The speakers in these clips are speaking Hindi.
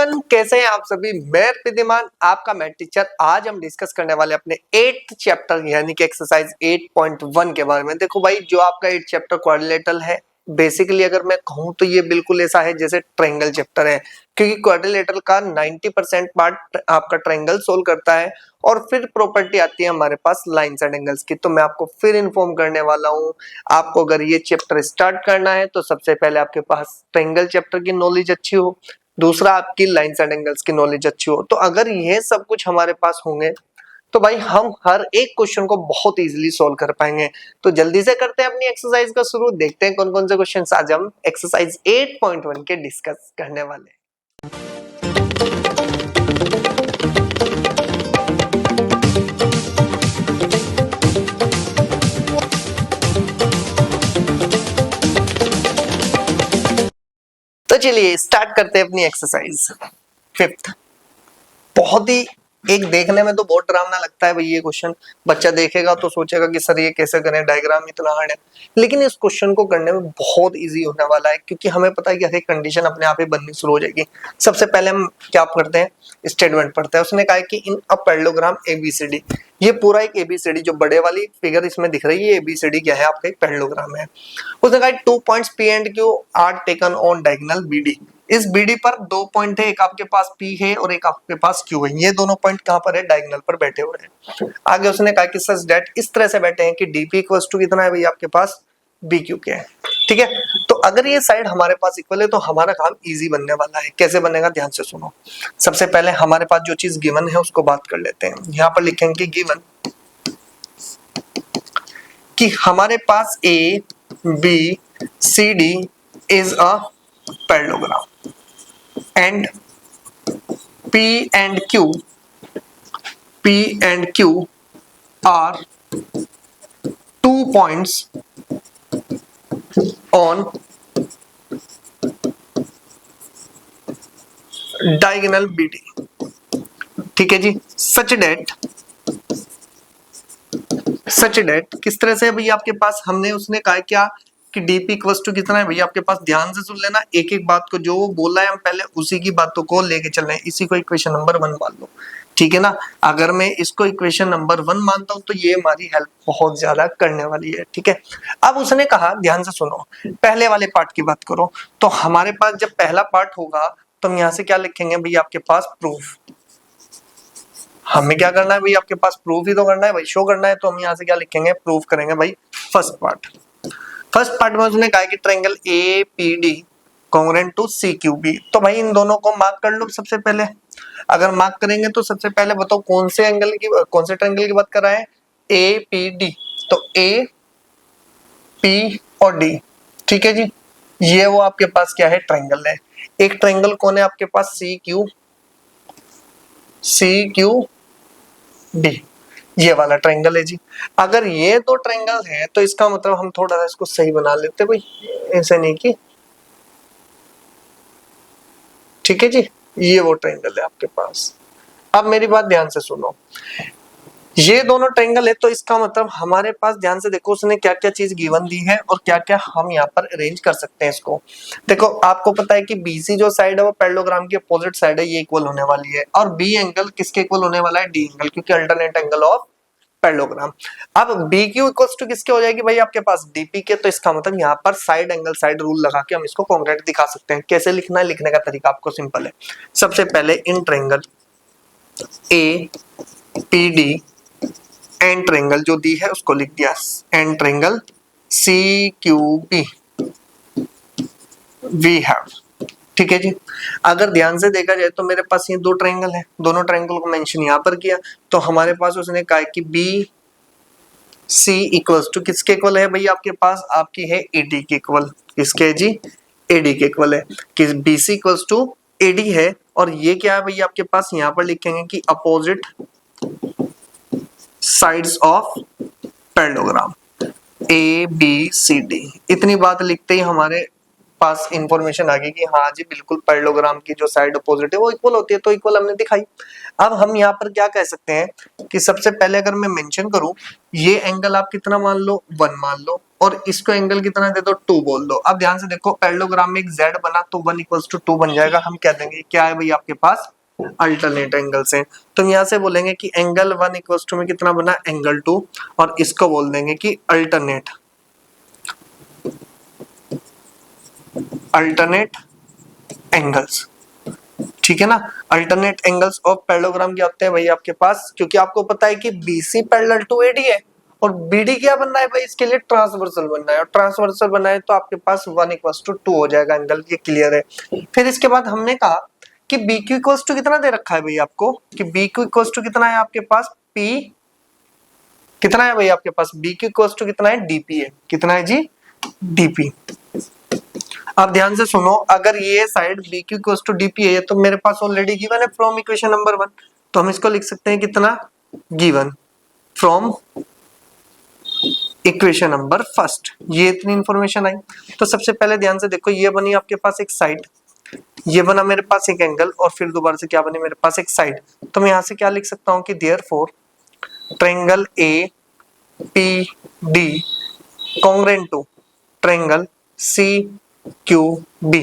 एवरीवन, कैसे हैं आप सभी। मैं विद्यमान आपका मैथ टीचर। आज हम डिस्कस करने वाले अपने 8th चैप्टर यानी कि एक्सरसाइज 8.1 के बारे में। देखो भाई, जो आपका 8th चैप्टर क्वाड्रिलेटरल है, बेसिकली अगर मैं कहूं तो ये बिल्कुल ऐसा है जैसे ट्रायंगल चैप्टर है, क्योंकि क्वाड्रिलेटरल का 90% पार्ट आपका ट्रायंगल सोल्व करता है। और फिर प्रॉपर्टी आती है हमारे पास लाइन्स एंड एंगल्स की। तो मैं आपको फिर इन्फॉर्म करने वाला हूँ। आपको अगर ये चैप्टर स्टार्ट करना है तो सबसे पहले आपके पास ट्रायंगल चैप्टर की नॉलेज अच्छी हो, दूसरा आपकी लाइन्स एंड एंगल्स की नॉलेज अच्छी हो। तो अगर ये सब कुछ हमारे पास होंगे तो भाई हम हर एक क्वेश्चन को बहुत इजीली सॉल्व कर पाएंगे। तो जल्दी से करते हैं अपनी एक्सरसाइज का शुरू। देखते हैं कौन कौन से क्वेश्चंस आज हम एक्सरसाइज 8.1 के डिस्कस करने वाले हैं। तो चलिए स्टार्ट करते हैं अपनी एक्सरसाइज 5th। बहुत ही एक देखने में तो बहुत डरावना लगता है भाई ये क्वेश्चन। बच्चा देखेगा तो सोचेगा कि सर ये कैसे करें, डायग्राम इतना हार्ड है। लेकिन इस क्वेश्चन को करने में बहुत इजी होने वाला है, क्योंकि हमें पता है कि हर एक कंडीशन अपने आप ही बननी शुरू हो जाएगी। सबसे पहले हम क्या करते हैं, स्टेटमेंट पढ़ते हैं। उसने कहा कि इन अ पैरेललोग्राम ABCD, ये पूरा एक ABCD जो बड़े वाली फिगर इसमें दिख रही है, ABCD क्या है, आपका एक पैरेललोग्राम है। उसने कहा 2 points P and Q are taken on diagonal BD। इस BD पर 2 पॉइंट है, एक आपके पास P है और एक आपके पास Q है। ये दोनों पॉइंट कहां पर है, डायगोनल पर बैठे हुए हैं। आगे उसने कहा कि सच दैट, इस तरह से बैठे हैं कि DP इक्वल्स टू कितना है भाई आपके पास, BQ के है। ठीक है, तो अगर ये साइड हमारे पास इक्वल है तो हमारा काम इजी बनने वाला है। कैसे बनेगा, ध्यान से सुनो। सबसे पहले हमारे पास जो चीज गिवन है उसको बात कर लेते हैं। यहाँ पर लिखेंगे गिवन कि हमारे पास ABCD is a parallelogram and P and Q are 2 points on diagonal BD। ठीक है जी। सच डेट किस तरह से है भैया आपके पास, हमने उसने कहा क्या कि DP इक्वल्स टू कितना है भैया आपके पास। ध्यान से सुन लेना एक एक बात को, जो वो बोला है हम पहले उसी की बातों को लेके चल रहे हैं। इसी को इक्वेशन नंबर 1 मान लो, ठीक है ना। अगर मैं इसको इक्वेशन नंबर 1 मानता हूं तो ये हमारी हेल्प बहुत ज्यादा करने वाली है। ठीक है, अब उसने कहा, ध्यान से सुनो, पहले वाले पार्ट की बात करो। तो हमारे पास जब पहला पार्ट होगा तो हम यहाँ से क्या लिखेंगे भैया आपके पास, प्रूफ। हमें क्या करना है भाई, आपके पास प्रूफ ही तो करना है भाई, शो करना है। तो हम यहाँ से क्या लिखेंगे, प्रूफ करेंगे भाई फर्स्ट पार्ट में उसने कहा कि triangle APD congruent to CQB। तो भाई इन दोनों को मार्क कर लो सबसे पहले। अगर मार्क करेंगे तो सबसे पहले बताओ कौन से ट्रायंगल की बात कर रहा है, APD। तो A, P और D, ठीक है जी। ये वो आपके पास क्या है, ट्रायंगल है। एक ट्रायंगल कौन है आपके पास, CQD, ये वाला ट्रायंगल है जी। अगर ये दो ट्रायंगल है तो इसका मतलब हम थोड़ा सा इसको सही बना लेते भाई, ऐसे नहीं कि, ठीक है जी। ये वो ट्रायंगल है आपके पास। अब मेरी बात ध्यान से सुनो, ये दोनों ट्रायंगल है तो इसका मतलब हमारे पास, ध्यान से देखो उसने क्या क्या चीज गिवन दी है और क्या क्या हम यहाँ पर अरेंज कर सकते हैं इसको। देखो आपको पता है कि BC जो साइड है वो पैरेललोग्राम की अपोजिट साइड है, ये इक्वल होने वाली है। और B एंगल किसके इक्वल होने वाला है, D एंगल, क्योंकि अल्टरनेट एंगल ऑफ पैरेललोग्राम। अब BQ इक्वल्स टू किसके हो जाएगी भाई आपके पास, DP के। तो इसका मतलब यहाँ पर साइड एंगल साइड रूल लगा के हम इसको कॉन्ग्रुएंट दिखा सकते हैं। कैसे लिखना है, लिखने का तरीका आपको सिंपल है। सबसे पहले in triangle APD and triangle जो दी है उसको लिख दिया, and triangle CQB we have, ठीक है जी। अगर ध्यान से देखा जाए तो मेरे पास ये दो ट्रायंगल है, दोनों ट्रायंगल को मेंशन यहाँ पर किया। तो हमारे पास उसने कहा कि BC इक्वल्स टू किसके इक्वल है भाई आपके पास, आपकी है AD के इक्वल। किसके जी, AD के इक्वल है। कि BC इक्वल्स टू AD है। और ये क्या है भाई आपके पास, यहाँ पर लिखेंगे कि opposite sides of parallelogram ABCD। इतनी बात लिखते ही हमारे पास इंफॉर्मेशन आ गई कि हाँ जी बिल्कुल पैरेललोग्राम की जो साइड अपोजिट है वो इक्वल होती है। तो इक्वल हमने दिखाई। अब हम यहाँ पर क्या कह सकते हैं कि सबसे पहले अगर मैं मेंशन करूं, ये एंगल आप कितना मान लो, 1 मान लो, और इसको एंगल कितना दे दो 2 बोल दो। अब ध्यान से देखो पैरेललोग्राम में एक z बना तो 1 = 2 बन जाएगा। हम कह देंगे क्या है भाई आपके पास अल्टरनेट एंगल्स हैं। तो यहाँ से बोलेंगे कि एंगल 1 = में कितना बना एंगल 2 और इसको बोल देंगे कि अल्टरनेट एंगल्स। ठीक है ना, अल्टरनेट एंगल्स ऑफ पैरेललोग्राम क्या होते हैं भाई आपके पास, क्योंकि आपको पता है कि BC पैरेलल टू AD है और BD क्या बनना है भाई, इसके लिए ट्रांसवर्सल बनना है और ट्रांसवर्सल बनना है तो आपके पास 1 = 2 हो जाएगा एंगल, ये क्लियर है। फिर इसके बाद हमने कहा कि BQ = कितना दे रखा है भाई आपको, कि BQ = कितना है आपके पास P कितना है भाई आपके पास BQ = कितना है DP है, कितना है जी DP। अब ध्यान से सुनो, अगर ये साइड BQ = DP है तो मेरे पास ऑलरेडी गिवन है फ्रॉम इक्वेशन नंबर 1, तो हम इसको लिख सकते हैं कितना given from equation number first. ये इतनी इंफॉर्मेशन आई। तो सबसे पहले ध्यान से देखो, ये बनी आपके पास एक साइड, ये बना मेरे पास एक एंगल और फिर दोबारा से क्या बनी मेरे पास एक साइड। तो मैं यहाँ से क्या लिख सकता हूँ कि therefore triangle APD congruent to triangle CQB।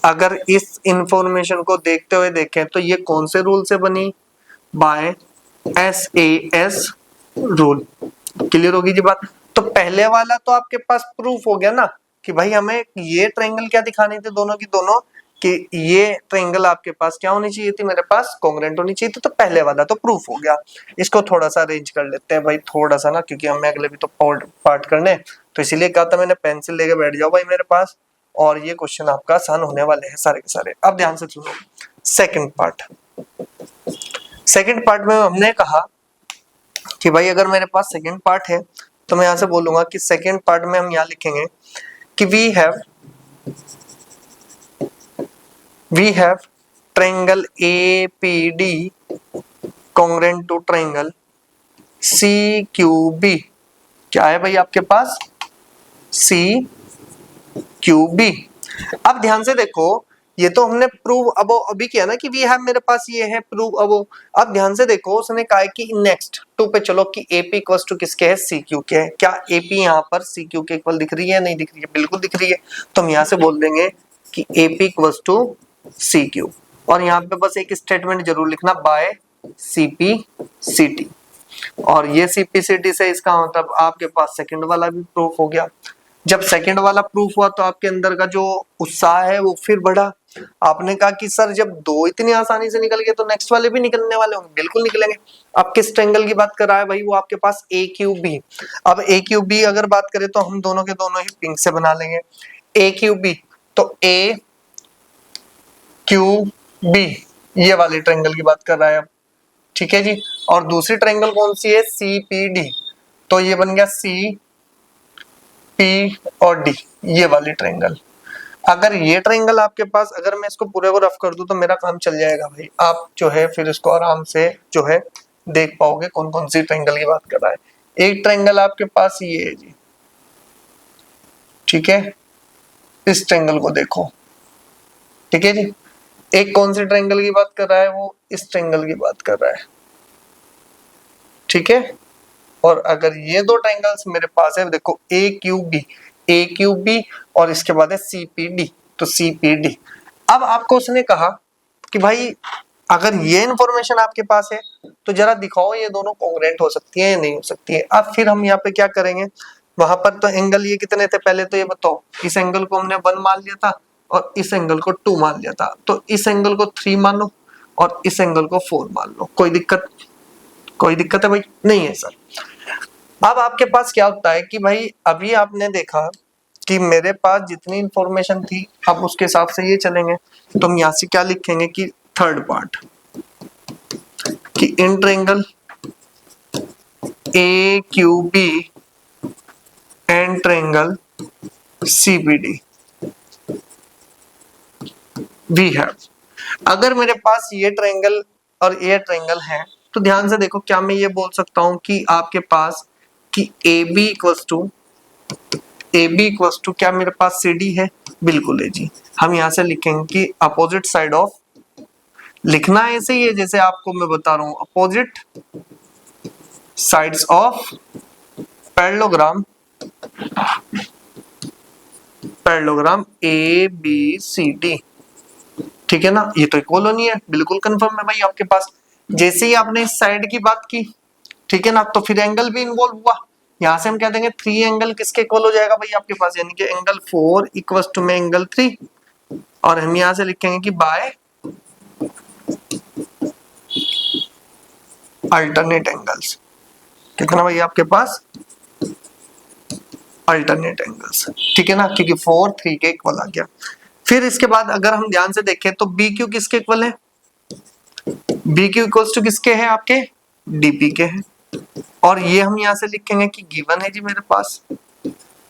अगर इस इंफॉर्मेशन को देखते हुए देखें तो ये कौन से रूल से बनी, बाय SAS रूल। क्लियर होगी जी बात। तो पहले वाला तो आपके पास प्रूफ हो गया ना कि भाई हमें ये ट्रायंगल क्या दिखानी थी दोनों की दोनों, कि ये ट्रायंगल आपके पास क्या होनी चाहिए थी, मेरे पास कॉन्ग्रुएंट होनी चाहिए थी। तो पहले वाला तो प्रूफ हो गया। इसको थोड़ा सा अरेंज कर लेते हैं भाई, थोड़ा सा ना, क्योंकि हमें अगले भी तो पार्ट करने, तो इसीलिए कहा था मैंने पेंसिल लेके बैठ जाओ भाई मेरे पास, और ये क्वेश्चन आपका आसान होने वाले हैं सारे के सारे। अब ध्यान से सुनो सेकंड पार्ट में हमने कहा कि भाई अगर मेरे पास सेकंड पार्ट है तो मैं यहां से बोलूंगा कि सेकंड पार्ट में हम यहां लिखेंगे कि we have triangle APD congruent to triangle CQB। क्या है भाई आपके पास CQB। अब ध्यान से देखो, ये तो हमने प्रूव अब अभी किया ना कि वी हैव, मेरे पास ये है प्रूव अब ध्यान से देखो, उसने कहा कि नेक्स्ट 2 पे चलो कि AP = किसके है CQ के है। क्या AP यहाँ पर CQ के इक्वल दिख रही है, नहीं दिख रही है, बिल्कुल दिख रही है। तो हम यहाँ से बोल देंगे कि AP = CQ और यहाँ पे बस एक स्टेटमेंट जरूर लिखना बाय CP/CT, और ये CP/CT से इसका मतलब आपके पास सेकंड वाला भी प्रूफ हो गया। जब सेकंड वाला प्रूफ हुआ तो आपके अंदर का जो उत्साह है वो फिर बढ़ा। आपने कहा कि सर जब 2 इतनी आसानी से निकल गए तो नेक्स्ट वाले भी निकलने वाले होंगे, बिल्कुल निकलेंगे। अब किस ट्रायंगल की बात कर रहा है भाई, वो आपके पास AQB। अब AQB अगर बात करें तो हम दोनों के दोनों ही पिंक से बना लेंगे AQB। तो AQB ये वाले ट्रायंगल की बात कर रहा है अब, ठीक है जी। और दूसरी ट्रायंगल कौन सी है CPD, तो ये बन गया CP और D ये वाली ट्रायंगल। अगर ये ट्रायंगल आपके पास, अगर मैं इसको पूरे को रफ कर दूं तो मेरा काम चल जाएगा भाई। आप जो है फिर इसको आराम से जो है देख पाओगे कौन कौन सी ट्रायंगल की बात कर रहा है। एक ट्रायंगल आपके पास ये है जी, ठीक है, इस ट्रायंगल को देखो, ठीक है जी। एक कौन सी ट्रायंगल की बात कर रहा है, वो इस ट्रायंगल की बात कर रहा है, ठीक है। और अगर ये 2 ट्रायंगल्स मेरे पास है, देखो AQB और इसके बाद है CPD, तो CPD। अब आपको उसने कहा कि भाई अगर ये इंफॉर्मेशन आपके पास है तो जरा दिखाओ ये दोनों कॉन्ग्रुएंट हो सकती है या नहीं हो सकती है। अब फिर हम यहाँ पे क्या करेंगे, वहां पर तो एंगल ये कितने थे पहले तो ये बताओ। इस एंगल को हमने 1 मान लिया था और इस एंगल को 2 मान लिया था, तो इस एंगल को 3 मानो और इस एंगल को 4 मान लो। कोई दिक्कत है भाई, नहीं है सर। अब आपके पास क्या होता है कि भाई अभी आपने देखा कि मेरे पास जितनी इंफॉर्मेशन थी, अब उसके हिसाब से ये चलेंगे। तो हम यहाँ से क्या लिखेंगे कि थर्ड पार्ट कि in triangle AQB and triangle CPD we have. अगर मेरे पास ये ट्रायंगल और ये ट्रायंगल है तो ध्यान से देखो, क्या मैं ये बोल सकता हूं कि आपके पास कि AB इक्वल्स टू क्या मेरे पास CD है, बिल्कुल है जी। हम यहां से लिखेंगे कि अपोजिट साइड ऑफ, लिखना ऐसे ही है जैसे आपको मैं बता रहा हूं, opposite sides of parallelogram parallelogram A B C D, ठीक है ना, ये तो इक्वल है, बिल्कुल कंफर्म है भाई आपके पास। जैसे ही आपने इस साइड की बात की, ठीक है ना, तो फिर एंगल भी इन्वॉल्व हुआ। यहां से हम कह देंगे 3 एंगल किसके इक्वल हो जाएगा भाई आपके पास, यानी कि एंगल 4 इक्वल टू में एंगल 3, और हम यहां से लिखेंगे कि बाय अल्टरनेट एंगल्स। कितना भाई आपके पास, अल्टरनेट एंगल्स, ठीक है ना, क्योंकि 4 3 के इक्वल आ गया। फिर इसके बाद अगर हम ध्यान से देखें तो बी क्यू किसके इक्वल है, बी क्यू इक्वल्स टू किसके हैं, आपके डीपी के हैं, और ये हम यहां से लिखेंगे कि गिवन है जी मेरे पास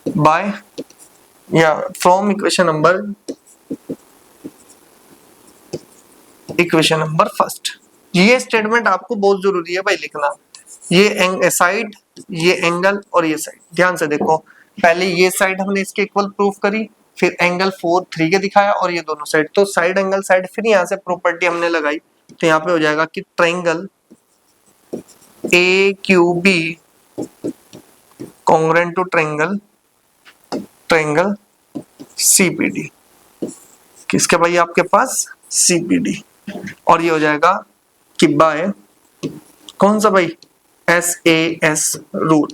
बाय या फ्रॉम इक्वेशन नंबर फर्स्ट। ये स्टेटमेंट आपको बहुत जरूरी है भाई लिखना, ये साइड, ये एंगल और ये साइड। ध्यान से देखो, पहले ये साइड हमने इसके इक्वल प्रूफ करी, फिर एंगल 4 3 के दिखाया, और ये दोनों साइड, तो साइड एंगल साइड, फिर यहाँ से प्रॉपर्टी हमने लगाई, तो यहाँ पे हो जाएगा कि triangle A Q B congruent to triangle CPD, किसके भाई आपके पास, सीपीडी, और ये हो जाएगा कि बाय कौन सा भाई, SAS रूल।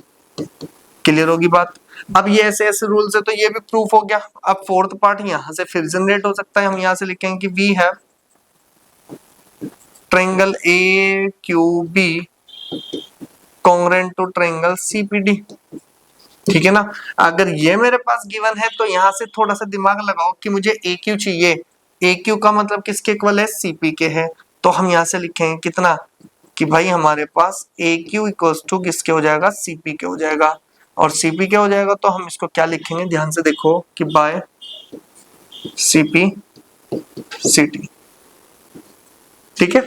क्लियर होगी बात। अब ये SAS रूल से तो ये भी प्रूफ हो गया। अब फोर्थ पार्ट यहां से फिर जनरेट हो सकता है, हम यहां से लिखेंगे कि we have triangle AQB congruent to triangle CPD, ठीक है ना। अगर ये मेरे पास गिवन है तो यहां से थोड़ा सा दिमाग लगाओ कि मुझे AQ चाहिए, AQ का मतलब किसके इक्वल है, CP के है, तो हम यहां से लिखेंगे कितना कि भाई हमारे पास AQ इक्वल्स टू किसके हो जाएगा, CP के हो जाएगा, और CP के हो जाएगा तो हम इसको क्या लिखेंगे, ध्यान से देखो कि बाय CP CT, ठीक है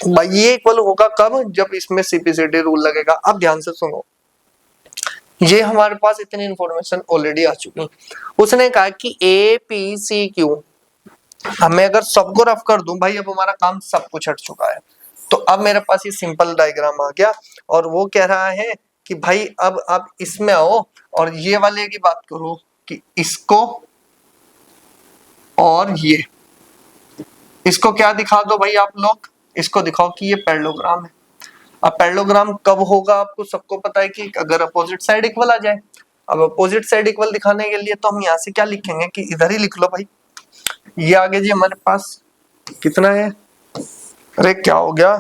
भाई। ये इक्वल होगा कब, जब इसमें CP/CD रूल लगेगा। अब ध्यान से सुनो, ये हमारे पास इतनी इंफॉर्मेशन ऑलरेडी आ चुकी है। उसने कहा कि APCQ, हमें अगर सबको रफ कर दूं भाई, अब हमारा काम सब कुछ हट चुका है। तो अब मेरे पास ये सिंपल डायग्राम आ गया, और वो कह रहा है कि भाई अब आप इसमें आओ और ये वाले की बात करो कि इसको और ये, इसको क्या दिखा दो भाई आप लोग, इसको दिखाओ कि ये पैरेललोग्राम है। अब पैरेललोग्राम कब होगा, आपको सबको पता है कि अगर अपोजिट साइड इक्वल आ जाए। अब अपोजिट साइड इक्वल दिखाने के लिए तो हम यहाँ से क्या लिखेंगे कि इधर ही लिख लो भाई, ये आगे जी हमारे पास कितना है, अरे क्या हो गया,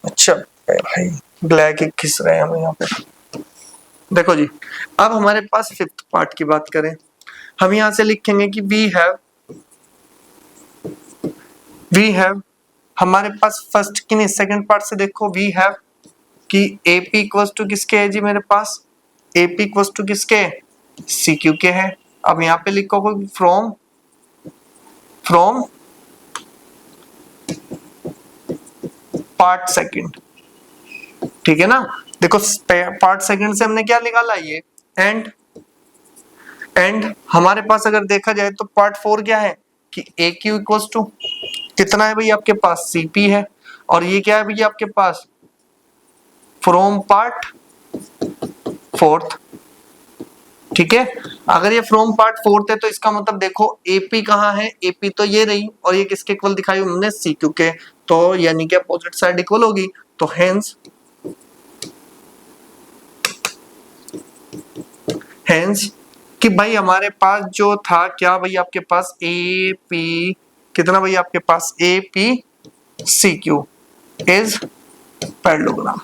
अच्छा भाई ब्लैक ही खिस रहे हैं हम यहाँ पे। देखो जी, अब हमारे पास फिफ्थ पार्ट की बात करें, हम यहाँ से लिखेंगे कि वी हैव हमारे पास फर्स्ट की नहीं सेकंड पार्ट से देखो, वी हैव कि AP इक्वल्स टू किसके है जी मेरे पास, AP इक्वल्स टू किसके, CQ के है। अब यहाँ पे लिखो फ्रॉम पार्ट सेकंड, ठीक है ना। देखो पार्ट सेकंड से हमने क्या निकाला, ये एंड हमारे पास अगर देखा जाए तो पार्ट 4 क्या है कि AQ इक्वल्स टू कितना है भाई आपके पास, CP है, और ये क्या है भैया आपके पास, फ्रॉम पार्ट 4th, ठीक है। अगर ये फ्रॉम पार्ट 4th है तो इसका मतलब देखो AP कहाँ है, AP तो ये रही, और ये किसके इक्वल दिखाई हमने, CQ के, तो यानी कि अपोजिट साइड इक्वल होगी, तो हेंस कि भाई हमारे पास जो था क्या भाई आपके पास AP कितना भाई आपके पास, APCQ इज पैरेललोग्राम।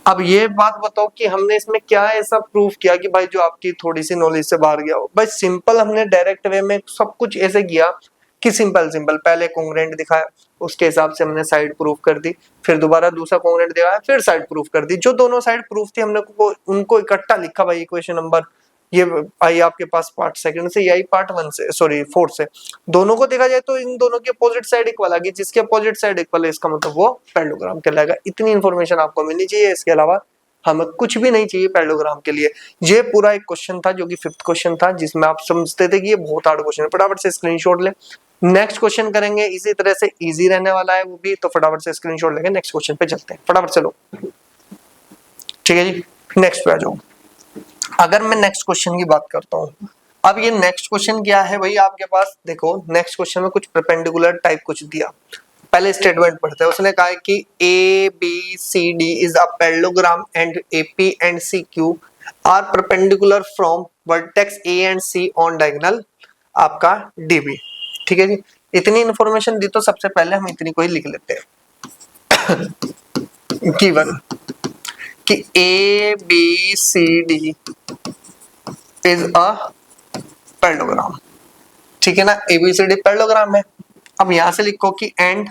अब ये बात बताओ कि हमने इसमें क्या ऐसा प्रूफ किया कि भाई जो आपकी थोड़ी सी नॉलेज से बाहर गया हो। भाई सिंपल हमने डायरेक्ट वे में सब कुछ ऐसे किया कि सिंपल पहले कॉन्ग्रुएंट दिखाया, उसके हिसाब से हमने साइड प्रूफ कर दी, फिर दोबारा दूसरा कॉन्ग्रुएंट दिखाया, फिर साइड प्रूफ कर दी। जो दोनों साइड प्रूफ थी हमने उनको इकट्ठा लिखा भाई इक्वेशन नंबर, ये आई आपके पास पार्ट सेकंड से, यही पार्ट 1 से, सॉरी 4 से। दोनों को देखा जाए तो इन दोनों की अपोजिट साइड इक्वल आ गई, जिसके अपोजिट साइड इक्वल है इसका मतलब वो पैरेललोग्राम कहलाएगा। इतनी इंफॉर्मेशन आपको मिलनी चाहिए, इसके अलावा हमें कुछ भी नहीं चाहिए पैरेललोग्राम के लिए। ये पूरा एक क्वेश्चन था जो कि 5th क्वेश्चन था, जिसमें आप समझते थे कि ये बहुत हार्ड क्वेश्चन है। फटाफट से स्क्रीनशॉट ले, नेक्स्ट क्वेश्चन करेंगे इसी तरह से, इजी रहने वाला है वो भी, तो फटाफट से स्क्रीनशॉट लेके नेक्स्ट क्वेश्चन पे चलते हैं, फटाफट चलो, ठीक है जी। नेक्स्ट पे आ जाओ। अगर मैं नेक्स्ट क्वेश्चन की बात करता हूँ, अब ये नेक्स्ट क्वेश्चन क्या है भाई आपके पास, देखो नेक्स्ट क्वेश्चन में कुछ परपेंडिकुलर टाइप कुछ दिया। पहले स्टेटमेंट पढ़ते हैं, उसने कहा है कि A B C D is a parallelogram and A P and C Q are perpendicular from vertex A and C on diagonal आपका डीबी। ठीक है जी, इतनी इंफॉर्मेशन दी तो सबसे पहले हम इतनी को ही लिख लेते हैं गिवन कि A B C D is a parallelogram. ठीक है ना, एबीसीडी पैरेललोग्राम है। अब यहां से लिखो कि and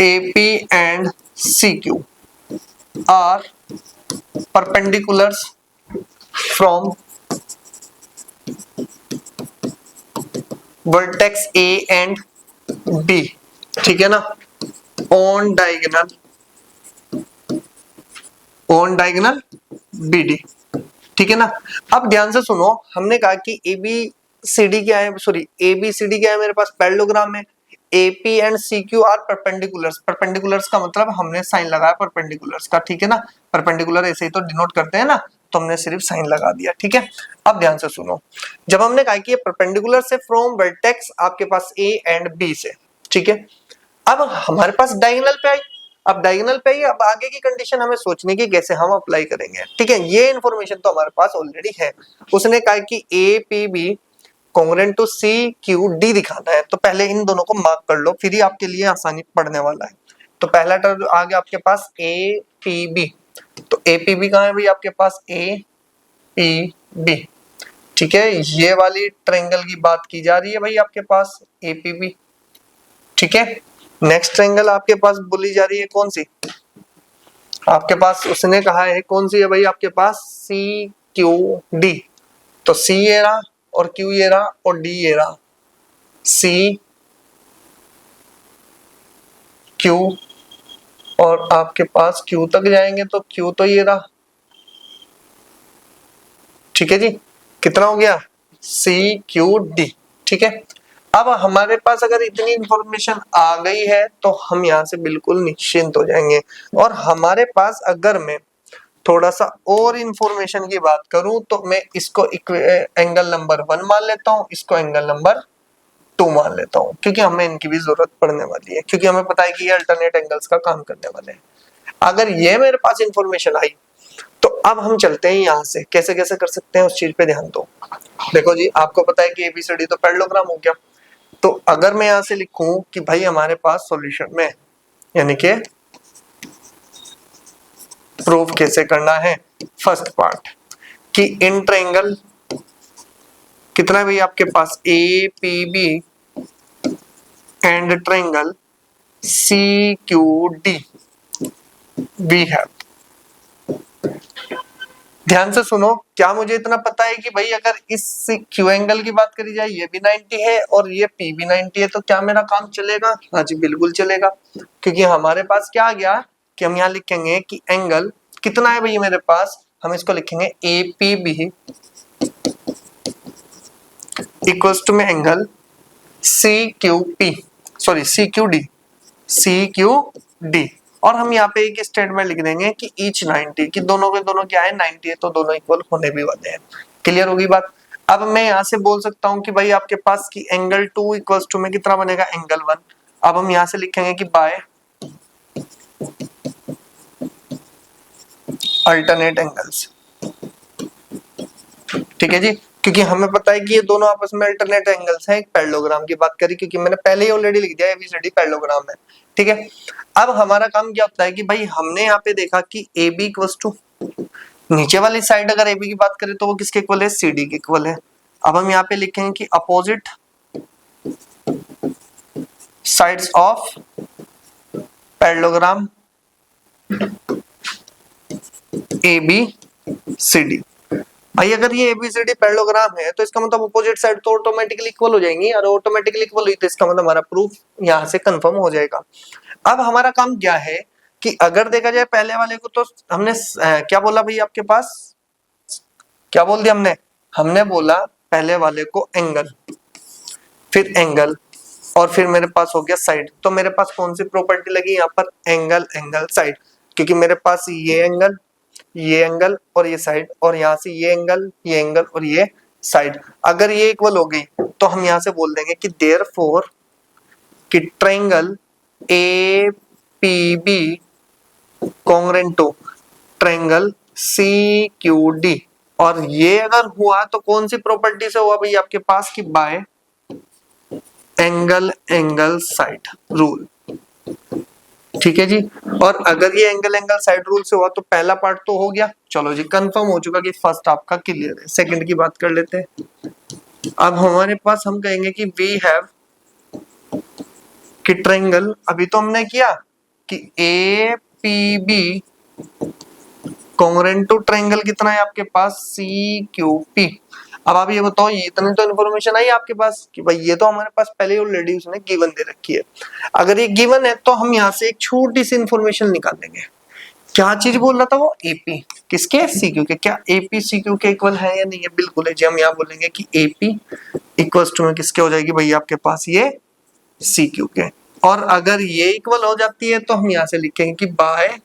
AP and CQ are perpendiculars from vertex A and B. ठीक है ना, ऑन डायगोनल बीडी। ठीक है ना, अब ध्यान से सुनो, हमने कहा कि एबीसीडी क्या है, सॉरी एबीसीडी क्या है, मेरे पास पैरेललोग्राम है। AP and CQ are perpendiculars. Perpendiculars का मतलब हमने साइन लगाया परपेंडिकुलर्स का। ठीक है ना, परपेंडिकुलर ऐसे ही तो डिनोट करते हैं ना, तो हमने सिर्फ साइन लगा दिया। ठीक है, अब ध्यान से सुनो, जब हमने कहा कि ये परपेंडिकुलर से फ्रॉम वर्टेक्स आपके पास ए एंड बी से। ठीक है, अब हमारे पास डायगोनल पे आई। अब डायगोनल पे ही अब आगे की कंडीशन हमें सोचने की कैसे हम अप्लाई करेंगे। ठीक है, ये इन्फॉर्मेशन तो हमारे पास ऑलरेडी है। उसने कहा कि A P B congruent to C Q D दिखाना है, तो पहले इन दोनों को मार्क कर लो, फिर ही आपके लिए आसानी पड़ने वाला है। तो पहला टर्म आ गया आपके पास ए पी बी। तो ए पी बी कहाँ है भाई आपके पास, ए पी बी। ठीक है, ये वाली ट्रायंगल की बात की जा रही है भाई आपके पास ए पी बी। ठीक है, नेक्स्ट ट्रायंगल आपके पास बोली जा रही है कौन सी, आपके पास उसने कहा है कौन सी है भाई आपके पास, सी क्यू डी। तो सी ये रहा और क्यू ये रहा और डी ये रहा, सी क्यू और आपके पास क्यू तक जाएंगे तो क्यू तो ये रहा। ठीक है जी, कितना हो गया, सी क्यू डी। ठीक है, अब हमारे पास अगर इतनी इंफॉर्मेशन आ गई है तो हम यहाँ से बिल्कुल निश्चिंत हो जाएंगे। और हमारे पास अगर मैं थोड़ा सा और इंफॉर्मेशन की बात करूं तो मैं इसको एंगल नंबर 1 मान लेता हूं, इसको एंगल नंबर 2 मान लेता हूं, क्योंकि हमें इनकी भी जरूरत पड़ने वाली है, क्योंकि हमें पता है कि ये अल्टरनेट एंगल्स का काम करने वाले हैं। अगर ये मेरे पास इंफॉर्मेशन आई तो अब हम चलते हैं यहाँ से, कैसे कैसे कर सकते हैं उस चीज पे ध्यान दो। देखो जी, आपको पता है कि एबीसीडी तो पैरेललोग्राम हो गया। तो अगर मैं यहाँ से लिखूं कि भाई हमारे पास सॉल्यूशन में, यानी कि प्रूव कैसे करना है, फर्स्ट पार्ट कि इन ट्रायंगल कितना है भाई आपके पास, A P B and triangle C Q D we have. ध्यान से सुनो, क्या मुझे इतना पता है कि भाई अगर इस क्यू एंगल की बात करी जाए ये भी 90 है और ये पी भी 90 है, तो क्या मेरा काम चलेगा? हाँ जी बिल्कुल चलेगा, क्योंकि हमारे पास क्या आ गया कि हम यहाँ लिखेंगे कि एंगल कितना है भाई मेरे पास, हम इसको लिखेंगे A P B equals to में angle C Q P, sorry C Q D. और हम यहाँ पे एक स्टेटमेंट लिख देंगे कि ईच 90, कि दोनों के दोनों क्या है 90 है, तो दोनों इक्वल होने भी वाले हैं। क्लियर होगी बात। अब मैं यहाँ से बोल सकता हूँ कि भाई आपके पास की एंगल 2 इक्वल्स टू में कितना बनेगा, एंगल 1। अब हम यहाँ से लिखेंगे कि बाय अल्टरनेट एंगल्स। ठीक है जी, क्योंकि हमें पता है कि ये दोनों आपस में अल्टरनेट एंगल्स हैं। एक पैरेललोग्राम की बात करी, क्योंकि मैंने पहले ही ऑलरेडी लिख दिया एबीसीडी पैरेललोग्राम है। ठीक है, अब हमारा काम क्या होता है कि भाई हमने यहाँ पे देखा कि ए बी इक्वल्स टू, नीचे वाली साइड अगर ए बी की बात करें तो वो किसके इक्वल है, सी डी के इक्वल है। अब हम यहाँ पे लिखेंगे कि opposite sides of parallelogram A B C D. भाई अगर ये एबीसीडी पैरेललोग्राम है तो इसका मतलब अपोजिट साइड तो ऑटोमेटिकली इक्वल हो जाएंगी, और ऑटोमेटिकली इक्वल हुई तो इसका मतलब हमारा प्रूफ यहाँ से कंफर्म हो जाएगा। अब हमारा काम क्या है कि अगर देखा जाए पहले वाले को, तो हमने क्या बोला भाई आपके पास, क्या बोल दिया हमने बोला पहले वाले को एंगल, फिर एंगल, और फिर मेरे पास हो गया साइड। तो मेरे पास कौन सी प्रॉपर्टी लगी यहाँ पर, एंगल एंगल साइड, क्योंकि मेरे पास ये एंगल ये एंगल और ये साइड, और यहाँ से ये एंगल और ये साइड। अगर ये इक्वल हो गई तो हम यहाँ से बोल देंगे कि देयरफॉर कि triangle A P B congruent to triangle C Q D. और ये अगर हुआ तो कौन सी प्रॉपर्टी से हुआ भाई आपके पास कि बाय एंगल साइड रूल। ठीक है जी। और अगर ये एंगल साइड रूल से हुआ तो पहला पार्ट तो हो गया, चलो जी कंफर्म हो चुका कि फर्स्ट आपका क्लियर है। सेकंड की बात कर लेते हैं। अब हमारे पास हम कहेंगे कि वी हैव कि ट्रायंगल, अभी तो हमने किया कि A P B congruent to triangle कितना है आपके पास सी क्यू पी। अब आप ये बताओ, ये इतनी तो इन्फॉर्मेशन आई आपके पास कि भाई ये तो हमारे पास पहले ऑलरेडी उसने गिवन दे रखी है। अगर ये गिवन है तो हम यहाँ से एक छोटी सी इन्फॉर्मेशन निकाल देंगे। क्या चीज बोल रहा था वो, एपी किसके, सी क्यू के। क्या एपी सी क्यू के इक्वल है या नहीं है? बिल्कुल है जी। हम यहाँ बोलेंगे कि एपी इक्वल टू में किसके हो जाएगी भाई आपके पास ये सी क्यू के। और अगर ये इक्वल हो जाती है तो हम यहाँ से लिखेंगे कि बाय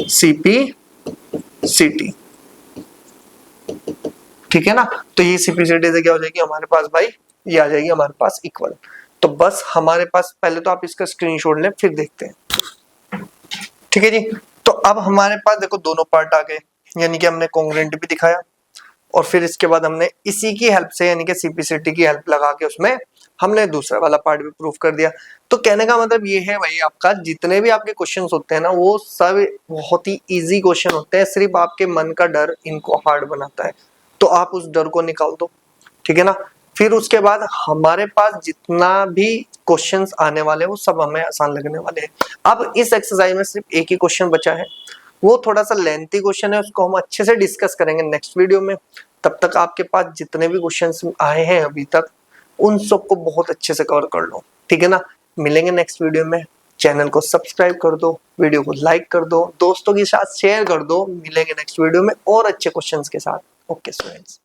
सीपी सिटी। ठीक है ना। तो ये सीपीसीटी से क्या हो जाएगी हमारे पास भाई, ये आ जाएगी हमारे पास इक्वल। तो बस हमारे पास, पहले तो आप इसका स्क्रीनशॉट लें फिर देखते हैं। ठीक है जी। तो अब हमारे पास देखो दोनों पार्ट आ गए, यानी कि हमने कॉन्ग्रुएंट भी दिखाया और फिर इसके बाद हमने इसी की हेल्प से यानी कि सीपीसीटी की हेल्प लगा के उसमें हमने दूसरा वाला पार्ट भी प्रूफ कर दिया। तो कहने का मतलब ये है भाई, आपका जितने भी आपके क्वेश्चंस होते हैं ना वो सब बहुत ही इजी क्वेश्चन होते हैं, सिर्फ आपके मन का डर इनको हार्ड बनाता है। तो आप उस डर को निकाल दो, ठीक है ना। फिर उसके बाद हमारे पास जितना भी क्वेश्चंस आने वाले हैं वो सब हमें आसान लगने वाले हैं। अब इस एक्सरसाइज में सिर्फ एक ही क्वेश्चन बचा है, वो थोड़ा सा लेंथी क्वेश्चन है, उसको हम अच्छे से डिस्कस करेंगे नेक्स्ट वीडियो में। तब तक आपके पास जितने भी क्वेश्चंस आए हैं अभी तक उन सबको बहुत अच्छे से कवर कर लो, ठीक है ना। मिलेंगे नेक्स्ट वीडियो में। चैनल को सब्सक्राइब कर दो, वीडियो को लाइक कर दो, दोस्तों के साथ शेयर कर दो। मिलेंगे नेक्स्ट वीडियो में और अच्छे क्वेश्चंस के साथ। Okay students.